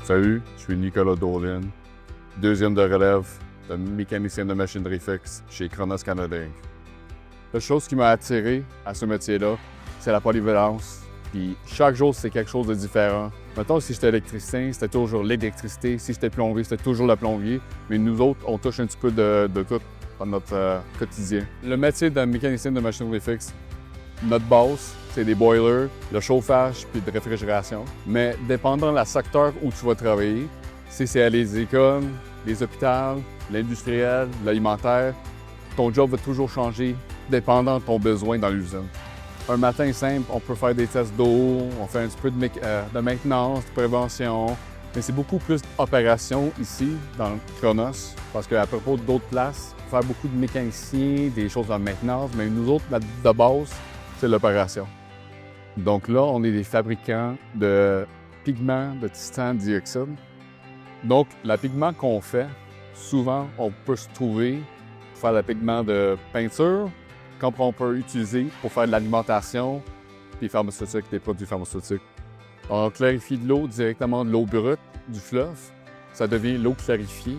Salut, je suis Nicolas Dolin, deuxième de relève de mécanicien de machinerie fixe chez Kronos Canada Inc. La chose qui m'a attiré à ce métier-là, c'est la polyvalence. Puis chaque jour, c'est quelque chose de différent. Mettons, si j'étais électricien, c'était toujours l'électricité. Si j'étais plombier, c'était toujours le plombier. Mais nous autres, on touche un petit peu de tout dans notre quotidien. Le métier de mécanicien de machinerie fixe, notre base, c'est des boilers, le chauffage puis de réfrigération. Mais dépendant du secteur où tu vas travailler, si c'est à les écoles, les hôpitaux, l'industriel, l'alimentaire, ton job va toujours changer dépendant de ton besoin dans l'usine. Un matin simple, on peut faire des tests d'eau, on fait un petit peu de maintenance, de prévention, mais c'est beaucoup plus d'opération ici, dans Kronos, parce qu'à propos d'autres places, on peut faire beaucoup de mécaniciens, des choses de maintenance, mais nous autres, notre de base, c'est l'opération. Donc là, on est des fabricants de pigments de titane dioxyde. Donc, le pigment qu'on fait, souvent, on peut se trouver pour faire le pigment de peinture, comme on peut utiliser pour faire de l'alimentation, puis pharmaceutique, des produits pharmaceutiques. On clarifie de l'eau directement de l'eau brute du fleuve. Ça devient l'eau clarifiée.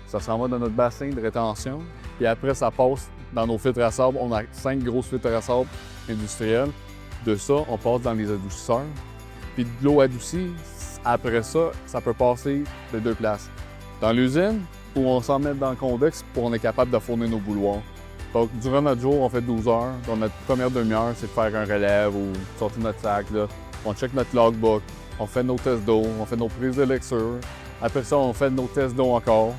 Ça s'en va dans notre bassin de rétention. Puis après, ça passe dans nos filtres à sable. On a 5 grosses filtres à sable industriels. De ça, on passe dans les adoucisseurs. Puis de l'eau adoucie, après ça, ça peut passer de 2 places. Dans l'usine, où on s'en met dans le convexe pour qu'on est capable de fournir nos bouilloires. Donc, durant notre jour, on fait 12 heures. Donc, notre première demi-heure, c'est de faire un relève ou sortir notre sac. Là. On check notre logbook, on fait nos tests d'eau, on fait nos prises de lecture. Après ça, on fait nos tests d'eau encore.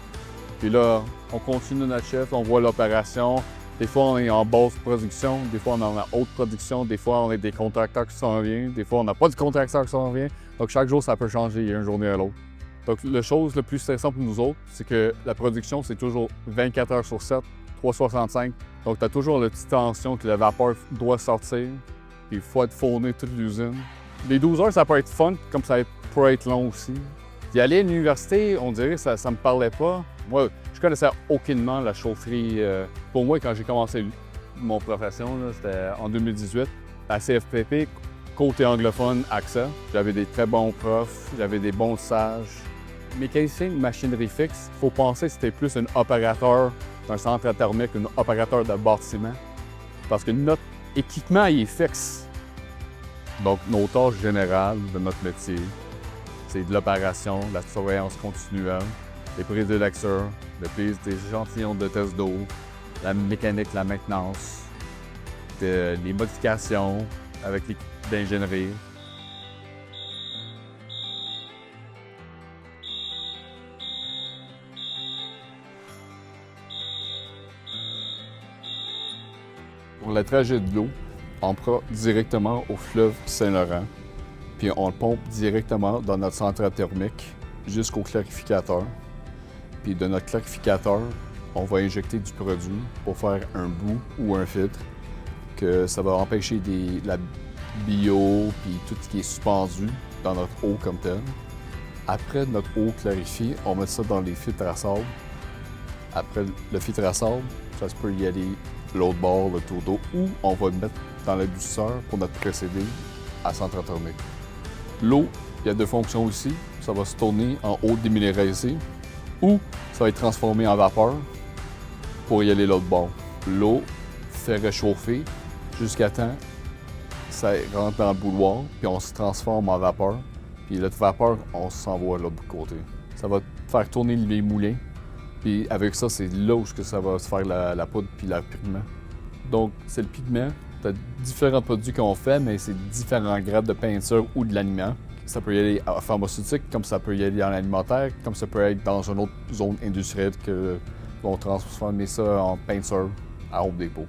Puis là, on continue notre shift, on voit l'opération. Des fois, on est en basse production, des fois, on est en haute production, des fois, on a des contracteurs qui s'en viennent, des fois, on n'a pas de contracteurs qui s'en viennent. Donc, chaque jour, ça peut changer d'une journée à l'autre. Donc, la chose la plus stressante pour nous autres, c'est que la production, c'est toujours 24 heures sur 7, 365. Donc, tu as toujours la petite tension que la vapeur doit sortir, puis il faut être fourni toute l'usine. Les 12 heures, ça peut être fun, comme ça peut être long aussi. Puis aller à l'université, on dirait que ça me parlait pas. Moi, je connaissais aucunement la chaufferie. Pour moi, quand j'ai commencé mon profession, c'était en 2018, à CFPP, côté anglophone, AXA. J'avais des très bons profs, j'avais des bons sages. Mécanicien de machinerie fixe, il faut penser que c'était plus un opérateur d'un centre thermique, un opérateur de bâtiment. Parce que notre équipement, il est fixe. Donc, nos tâches générales de notre métier, c'est de l'opération, la surveillance continuelle, les prises de lecture, les prises des échantillons de tests d'eau, la mécanique, la maintenance, les modifications avec l'équipe d'ingénierie. Pour le trajet de l'eau, on prend directement au fleuve Saint-Laurent, puis on le pompe directement dans notre centrale thermique jusqu'au clarificateur. Puis de notre clarificateur, on va injecter du produit pour faire un bout ou un filtre, que ça va empêcher la bio puis tout ce qui est suspendu dans notre eau comme telle. Après notre eau clarifiée, on met ça dans les filtres à sable. Après le filtre à sable, ça se peut y aller l'autre bord, le tour d'eau, ou on va le mettre dans l'adoucisseur pour notre procédé à centrale thermique. L'eau, il y a 2 fonctions aussi. Ça va se tourner en eau déminéralisée ou ça va être transformé en vapeur pour y aller l'autre bord. L'eau fait réchauffer jusqu'à temps que ça rentre dans le bouilloire, puis on se transforme en vapeur. Puis la vapeur, on s'envoie de l'autre côté. Ça va faire tourner les moulins. Puis avec ça, c'est là où ça va se faire la poudre puis le pigment. Donc, c'est le pigment. Tu as différents produits qu'on fait, mais c'est différents grades de peinture ou de l'aliment. Ça peut y aller en pharmaceutique, comme ça peut y aller en alimentaire, comme ça peut être dans une autre zone industrielle que vont transformer ça en peinture à haut dépôt.